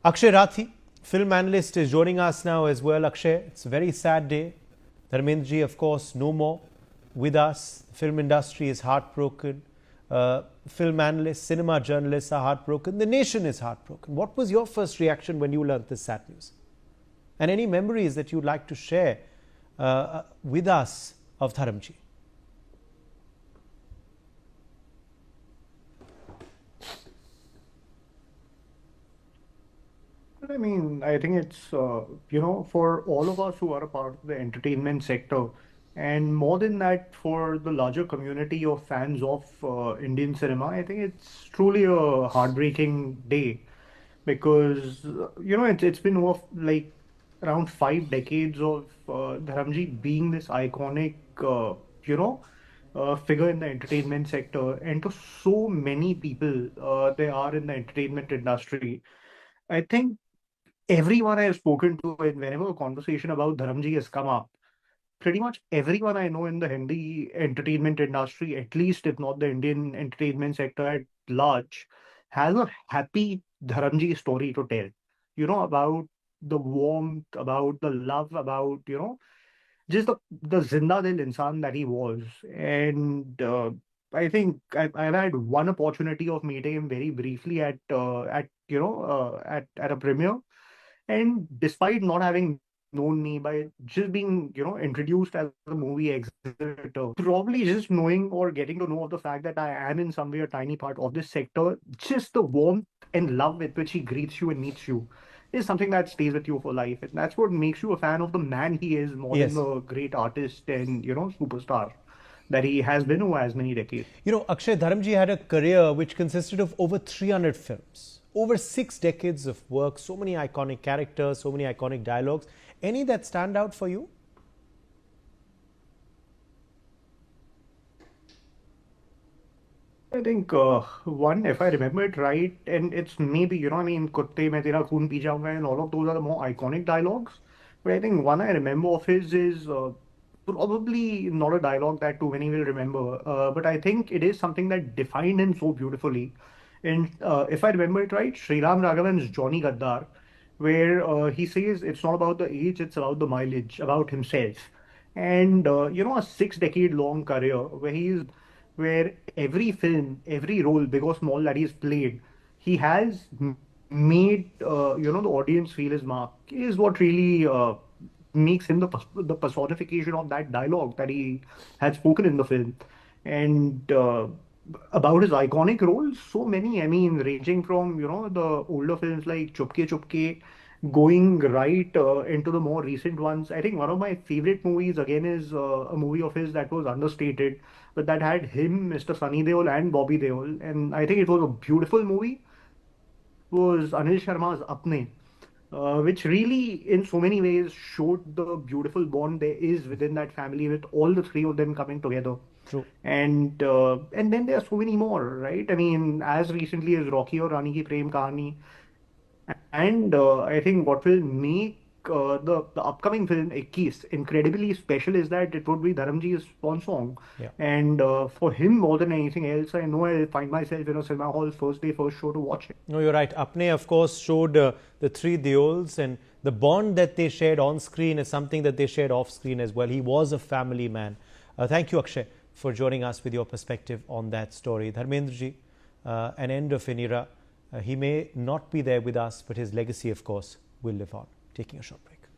Akshaye Rathi, film analyst, is joining us now as well. Akshay, it's a very sad day. Dharmendra ji, of course, no more with us. The film industry is heartbroken. Film analysts, cinema journalists are heartbroken. The nation is heartbroken. What was your first reaction when you learnt this sad news? And any memories that you'd like to share with us of Dharam ji? I mean, I think it's, for all of us who are a part of the entertainment sector, and more than that, for the larger community of fans of Indian cinema, I think it's truly a heartbreaking day because, it's been like around 5 decades of Dharamji being this iconic, figure in the entertainment sector, and to so many people they are in the entertainment industry. I think everyone I have spoken to, and whenever a conversation about Dharamji has come up, pretty much everyone I know in the Hindi entertainment industry, at least if not the Indian entertainment sector at large, has a happy Dharamji story to tell. About the warmth, about the love, about, just the Zinda Dil insan that he was. And I think I've had one opportunity of meeting him very briefly at a premiere, and despite not having known me, by just being, introduced as a movie exhibitor, probably just knowing or getting to know of the fact that I am in some way a tiny part of this sector, just the warmth and love with which he greets you and meets you is something that stays with you for life. And that's what makes you a fan of the man he is more than Yes. the great artist and, superstar that he has been over as many decades. Akshay, Dharam ji had a career which consisted of over 300 films, over 6 decades of work, so many iconic characters, so many iconic dialogues. Any that stand out for you? I think one, if I remember it right, and it's maybe, I mean, Kutte Main Tera Khoon Pee Jaunga, and all of those are the more iconic dialogues. But I think one I remember of his is probably not a dialogue that too many will remember, but I think it is something that defined him so beautifully. And if I remember it right, Sriram Raghavan's Johnny Gaddar, where he says it's not about the age, it's about the mileage, about himself. And, a 6 decade long career where every film, every role, big or small, that he's played, he has made the audience feel his mark. Is what really makes him the personification of that dialogue that he had spoken in the film. And about his iconic roles, so many. I mean, ranging from the older films like Chupke Chupke, going right into the more recent ones. I think one of my favorite movies again is a movie of his that was understated, but that had him, Mr. Sunny Deol, and Bobby Deol, and I think it was a beautiful movie. Was Anil Sharma's Apne, which really, in so many ways, showed the beautiful bond there is within that family with all the three of them coming together. True. And then there are so many more, right? I mean, as recently as Rocky or Rani Ki Prem Kahani, and I think what will make the upcoming film 21 incredibly special is that it would be Dharamji's swan song. Yeah. And for him, more than anything else, I know I'll find myself in a cinema hall first day, first show to watch it. No, you're right. Apne, of course, showed the three Deols, and the bond that they shared on screen is something that they shared off screen as well. He was a family man. Thank you, Akshay, for joining us with your perspective on that story. Dharmendra ji, an end of an era. He may not be there with us, but his legacy, of course, will live on. Taking a short break.